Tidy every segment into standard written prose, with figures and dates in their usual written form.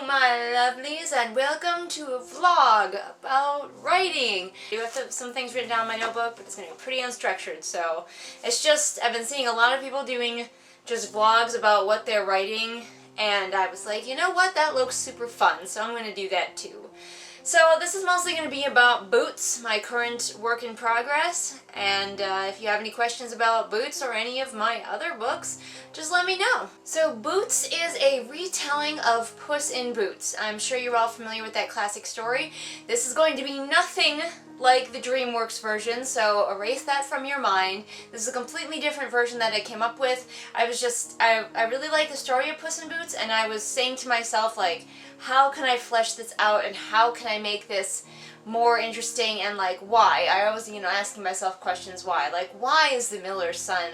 my lovelies, and welcome to a vlog about writing. I do have some things written down in my notebook, but it's going to be pretty unstructured, so it's just, I've been seeing a lot of people doing just vlogs about what they're writing, and I was like, you know what, that looks super fun, so I'm going to do that too. So this is mostly going to be about Boots, my current work in progress, and if you have any questions about Boots or any of my other books, just let me know. So Boots is a retelling of Puss in Boots. I'm sure you're all familiar with that classic story. This is going to be nothing like the DreamWorks version, so erase that from your mind. This is a completely different version that I came up with. I really like the story of Puss in Boots, and I was saying to myself, like, how can I flesh this out and how can I make this more interesting, and like, why? I always, asking myself questions why. Like, why is the miller's son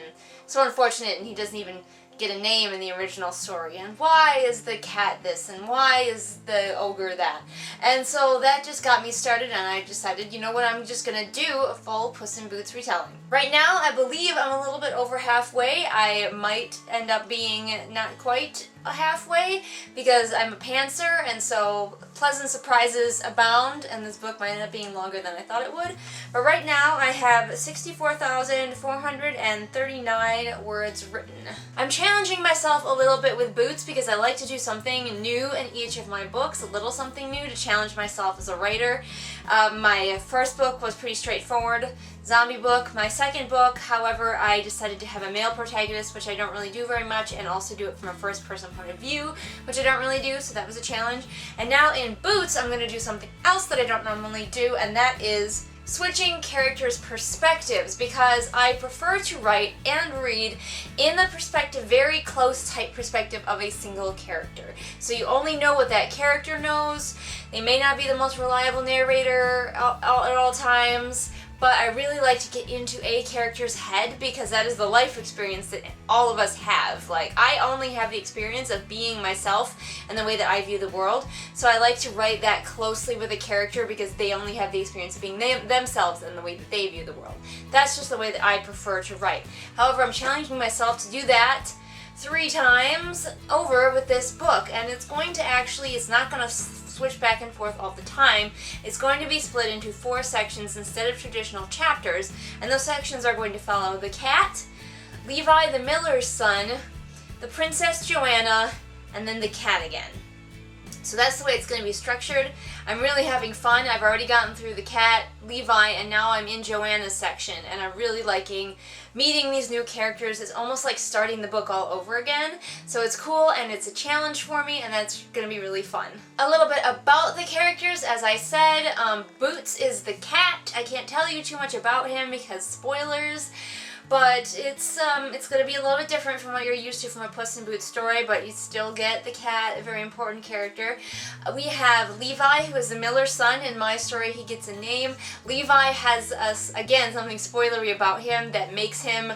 so unfortunate and he doesn't even get a name in the original story, and why is the cat this, and why is the ogre that? And so that just got me started, and I decided, you know what, I'm just gonna do a full Puss in Boots retelling. Right now, I believe I'm a little bit over halfway. I might end up being not quite halfway, because I'm a pantser, and so pleasant surprises abound, and this book might end up being longer than I thought it would. But right now, I have 64,439 words written. I'm challenging myself a little bit with Boots because I like to do something new in each of my books, a little something new to challenge myself as a writer. My first book was pretty straightforward, zombie book. My second book, however, I decided to have a male protagonist, which I don't really do very much, and also do it from a first-person point of view, which I don't really do, so that was a challenge. And now in Boots, I'm going to do something else that I don't normally do, and that is switching characters' perspectives, because I prefer to write and read in the perspective, very close type perspective of a single character. So you only know what that character knows. They may not be the most reliable narrator at all times, but I really like to get into a character's head because that is the life experience that all of us have. Like, I only have the experience of being myself and the way that I view the world, so I like to write that closely with a character because they only have the experience of being themselves and the way that they view the world. That's just the way that I prefer to write. However, I'm challenging myself to do that 3 times over with this book, and it's going to actually, it's not going to switch back and forth all the time. It's going to be split into 4 sections instead of traditional chapters, and those sections are going to follow the cat, Levi the miller's son, the Princess Joanna, and then the cat again. So that's the way it's going to be structured. I'm really having fun. I've already gotten through the cat, Levi, and now I'm in Joanna's section, and I'm really liking meeting these new characters. It's almost like starting the book all over again, so it's cool and it's a challenge for me, and that's going to be really fun. A little bit about the characters, as I said, Boots is the cat. I can't tell you too much about him because spoilers, but it's going to be a little bit different from what you're used to from a Puss in Boots story, but you still get the cat, a very important character. We have Levi, who is the miller's son. In my story, he gets a name. Levi has, again, something spoilery about him that makes him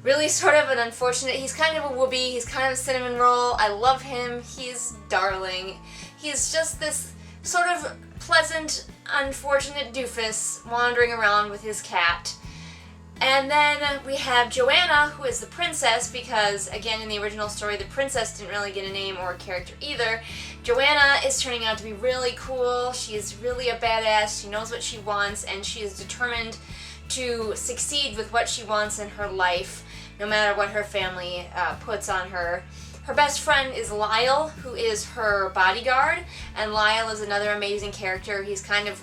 really sort of an unfortunate, he's kind of a whoopee, he's kind of a cinnamon roll. I love him, he's darling. He's just this sort of pleasant, unfortunate doofus wandering around with his cat. And then we have Joanna, who is the princess, because, again, in the original story, the princess didn't really get a name or a character either. Joanna is turning out to be really cool. She is really a badass. She knows what she wants, and she is determined to succeed with what she wants in her life, no matter what her family puts on her. Her best friend is Lyle, who is her bodyguard, and Lyle is another amazing character. He's kind of,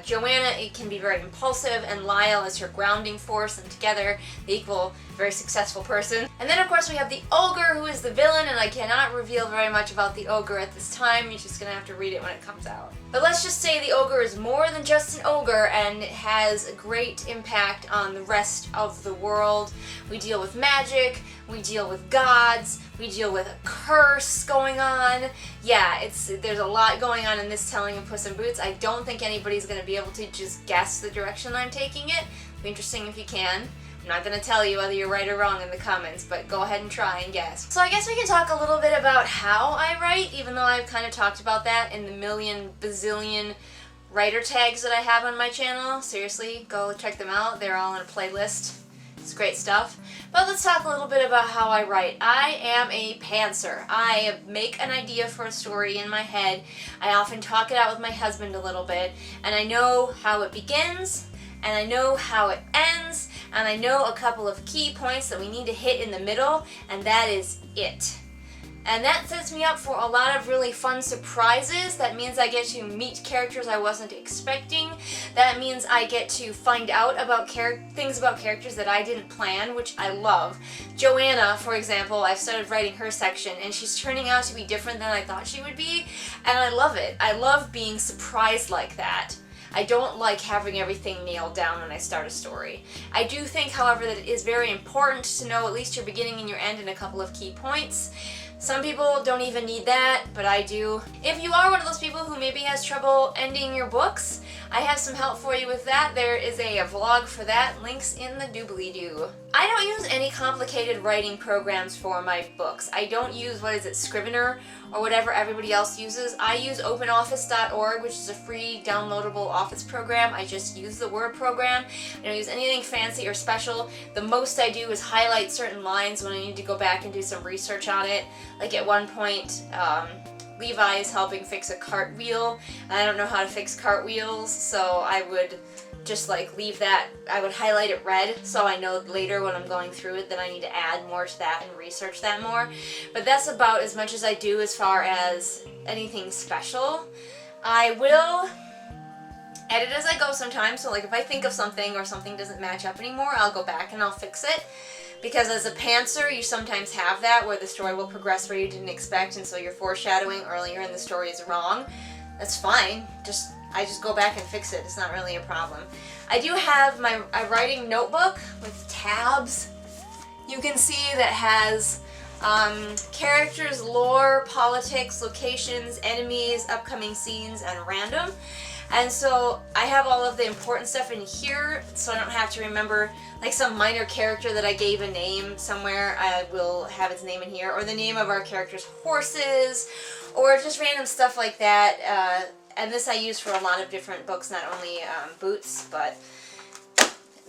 Joanna can be very impulsive, and Lyle is her grounding force, and together they equal a very successful person. And then of course we have the ogre, who is the villain, and I cannot reveal very much about the ogre at this time. You're just gonna have to read it when it comes out. But let's just say the ogre is more than just an ogre, and it has a great impact on the rest of the world. We deal with magic, we deal with gods, we deal with a curse going on. Yeah, there's a lot going on in this telling of Puss in Boots. I don't think anybody's going to be able to just guess the direction I'm taking it. It'd be interesting if you can. I'm not going to tell you whether you're right or wrong in the comments, but go ahead and try and guess. So I guess we can talk a little bit about how I write, even though I've kind of talked about that in the million bazillion writer tags that I have on my channel. Seriously, go check them out. They're all in a playlist. It's great stuff. But let's talk a little bit about how I write. I am a pantser. I make an idea for a story in my head. I often talk it out with my husband a little bit, and I know how it begins, and I know how it ends, and I know a couple of key points that we need to hit in the middle, and that is it. And that sets me up for a lot of really fun surprises. That means I get to meet characters I wasn't expecting. That means I get to find out about things about characters that I didn't plan, which I love. Joanna, for example, I've started writing her section, and she's turning out to be different than I thought she would be, and I love it. I love being surprised like that. I don't like having everything nailed down when I start a story. I do think, however, that it is very important to know at least your beginning and your end and a couple of key points. Some people don't even need that, but I do. If you are one of those people who maybe has trouble ending your books, I have some help for you with that. There is a vlog for that, links in the doobly-doo. I don't use any complicated writing programs for my books. I don't use, Scrivener or whatever everybody else uses. I use openoffice.org, which is a free downloadable office program. I just use the Word program. I don't use anything fancy or special. The most I do is highlight certain lines when I need to go back and do some research on it. Like at one point, Levi is helping fix a cartwheel, and I don't know how to fix cartwheels, so I would just leave that. I would highlight it red so I know later when I'm going through it that I need to add more to that and research that more. But that's about as much as I do as far as anything special. I will edit as I go sometimes, so if I think of something or something doesn't match up anymore, I'll go back and I'll fix it. Because as a pantser, you sometimes have that where the story will progress where you didn't expect, and so your foreshadowing earlier in the story is wrong. That's fine. I just go back and fix it. It's not really a problem. I do have a writing notebook with tabs. You can see that has characters, lore, politics, locations, enemies, upcoming scenes, and random. And so I have all of the important stuff in here, so I don't have to remember some minor character that I gave a name somewhere. I will have its name in here, or the name of our character's horses, or just random stuff like that. And this I use for a lot of different books, not only Boots, but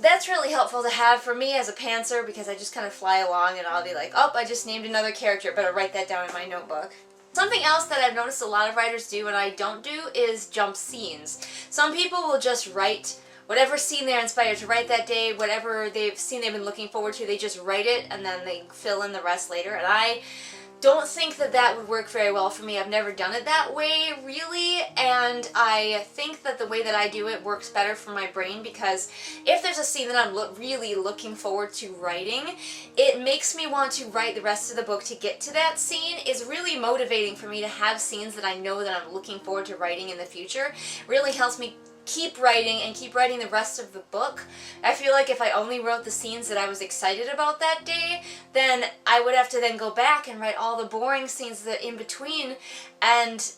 that's really helpful to have for me as a pantser, because I just kind of fly along and I'll be like, oh, I just named another character, better write that down in my notebook. Something else that I've noticed a lot of writers do and I don't do is jump scenes. Some people will just write whatever scene they're inspired to write that day, whatever they've been looking forward to, they just write it and then they fill in the rest later. And I don't think that that would work very well for me. I've never done it that way, really, and I think that the way that I do it works better for my brain, because if there's a scene that I'm really looking forward to writing, it makes me want to write the rest of the book to get to that scene. It's really motivating for me to have scenes that I know that I'm looking forward to writing in the future. It really helps me keep writing and keep writing the rest of the book. I feel like if I only wrote the scenes that I was excited about that day, then I would have to then go back and write all the boring scenes that in between, and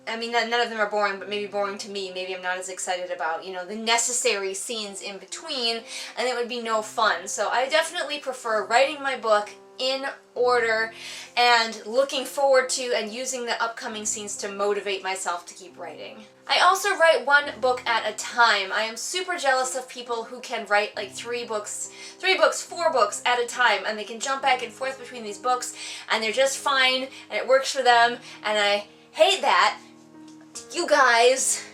I mean, none of them are boring, but maybe boring to me. Maybe I'm not as excited about, the necessary scenes in between, and it would be no fun. So I definitely prefer writing my book in order and looking forward to and using the upcoming scenes to motivate myself to keep writing. I also write one book at a time. I am super jealous of people who can write 4 books at a time, and they can jump back and forth between these books and they're just fine and it works for them, and I hate that. You guys,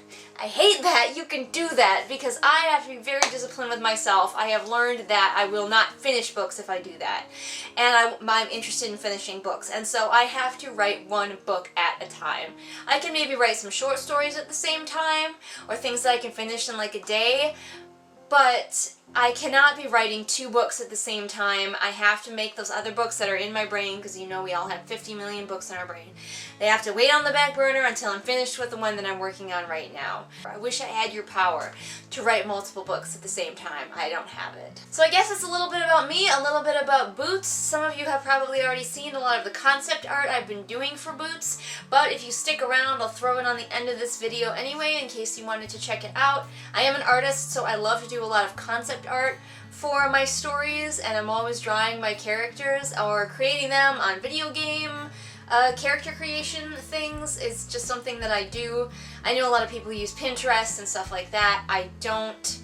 I hate that you can do that, because I have to be very disciplined with myself. I have learned that I will not finish books if I do that. And I'm interested in finishing books. And so I have to write one book at a time. I can maybe write some short stories at the same time, or things that I can finish in a day, but I cannot be writing 2 books at the same time. I have to make those other books that are in my brain, because we all have 50 million books in our brain. They have to wait on the back burner until I'm finished with the one that I'm working on right now. I wish I had your power to write multiple books at the same time. I don't have it. So I guess it's a little bit about me, a little bit about Boots. Some of you have probably already seen a lot of the concept art I've been doing for Boots, but if you stick around, I'll throw it on the end of this video anyway in case you wanted to check it out. I am an artist, so I love to do a lot of concept art for my stories, and I'm always drawing my characters or creating them on video game character creation things. Is just something that I do. I know a lot of people use Pinterest and stuff like that. I don't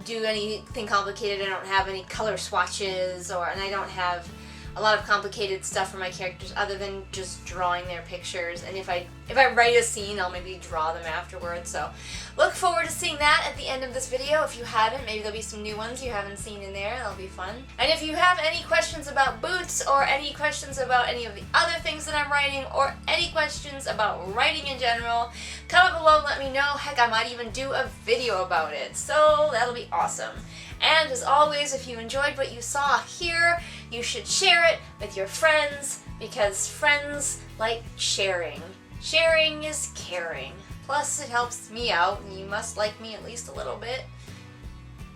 do anything complicated. I don't have any color swatches, and I don't have a lot of complicated stuff for my characters other than just drawing their pictures. And if I write a scene, I'll maybe draw them afterwards. So look forward to seeing that at the end of this video. If you haven't, maybe there'll be some new ones you haven't seen in there. That'll be fun. And if you have any questions about boots, or any questions about any of the other things that I'm writing, or any questions about writing in general, comment below and let me know. Heck, I might even do a video about it. So that'll be awesome. And as always, if you enjoyed what you saw here, you should share it with your friends, because friends like sharing. Sharing is caring. Plus, it helps me out, and you must like me at least a little bit,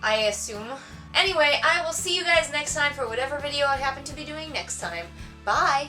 I assume. Anyway, I will see you guys next time for whatever video I happen to be doing next time. Bye!